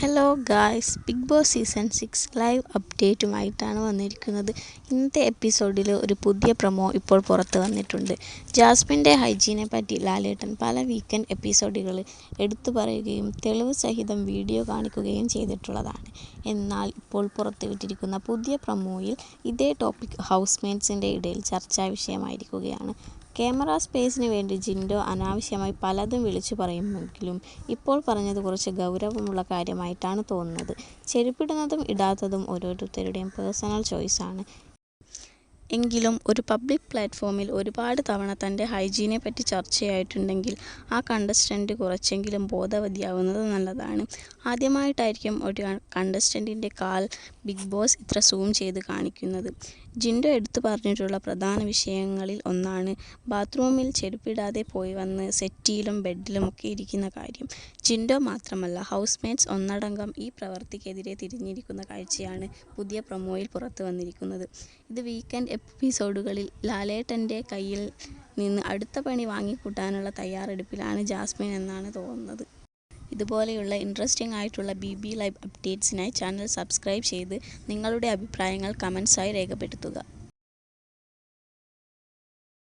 Hello guys, Bigg Boss season 6 live അപ്ഡേറ്റുമായിട്ടാണ് വന്നിരിക്കുന്നത്. ഇന്നത്തെ എപ്പിസോഡിൽ ഒരു പുതിയ പ്രൊമോ ഇപ്പോൾ പുറത്ത് വന്നിട്ടുണ്ട്. ജാസ്മിൻ്റെ ഹൈജീനെ പറ്റി ലാലേട്ടൻ പല വീക്കെൻഡ് എപ്പിസോഡുകൾ എടുത്തു പറയുകയും തെളിവ് സഹിതം വീഡിയോ കാണിക്കുകയും ചെയ്തിട്ടുള്ളതാണ്. എന്നാൽ ഇപ്പോൾ പുറത്തുവിട്ടിരിക്കുന്ന പുതിയ പ്രൊമോയിൽ ഇതേ ടോപ്പിക് ഹൗസ്മേറ്റ്സിൻ്റെ ഇടയിൽ ചർച്ചാ വിഷയമായിരിക്കുകയാണ്. ക്യാമറ സ്പേസിന് വേണ്ടി ജിൻഡോ അനാവശ്യമായി പലതും വിളിച്ചു പറയുമെങ്കിലും ഇപ്പോൾ പറഞ്ഞത് കുറച്ച് ഗൗരവമുള്ള കാര്യമായിട്ടാണ് തോന്നുന്നത്. ചെരുപ്പിടുന്നതും ഇടാത്തതും ഓരോരുത്തരുടെയും പേഴ്സണൽ ചോയ്സാണ്. എങ്കിലും ഒരു പബ്ലിക് പ്ലാറ്റ്ഫോമിൽ ഒരുപാട് തവണ തൻ്റെ ഹൈജീനെ പറ്റി ചർച്ചയായിട്ടുണ്ടെങ്കിൽ ആ കണ്ടസ്റ്റൻ്റ് കുറച്ചെങ്കിലും ബോധവതിയാവുന്നത് നല്ലതാണ്. ആദ്യമായിട്ടായിരിക്കും ഒരു കണ്ടസ്റ്റൻറ്റിൻ്റെ കാൽ ബിഗ് ബോസ് ഇത്ര സൂം ചെയ്ത് കാണിക്കുന്നത്. ജിൻഡോ എടുത്തു പറഞ്ഞിട്ടുള്ള പ്രധാന വിഷയങ്ങളിൽ ഒന്നാണ് ബാത്റൂമിൽ ചെരുപ്പിടാതെ പോയി വന്ന് സെറ്റിയിലും ബെഡിലുമൊക്കെ ഇരിക്കുന്ന കാര്യം. ജിൻഡോ മാത്രമല്ല, ഹൗസ്മേറ്റ്സ് ഒന്നടങ്കം ഈ പ്രവൃത്തിക്കെതിരെ തിരിഞ്ഞിരിക്കുന്ന കാഴ്ചയാണ് പുതിയ പ്രൊമോയിൽ പുറത്തു വന്നിരിക്കുന്നത്. ഇത് വീക്കെൻഡ് എപ്പിസോഡുകളിൽ ലാലേട്ടൻ്റെ കയ്യിൽ നിന്ന് അടുത്ത പണി വാങ്ങിക്കൂട്ടാനുള്ള തയ്യാറെടുപ്പിലാണ് ജാസ്മിൻ എന്നാണ് തോന്നുന്നത്. ഇതുപോലെയുള്ള ഇൻട്രസ്റ്റിംഗ് ആയിട്ടുള്ള BB ലൈവ് അപ്ഡേറ്റ്സിനായി ചാനൽ സബ്സ്ക്രൈബ് ചെയ്ത് നിങ്ങളുടെ അഭിപ്രായങ്ങൾ കമൻസായി രേഖപ്പെടുത്തുക.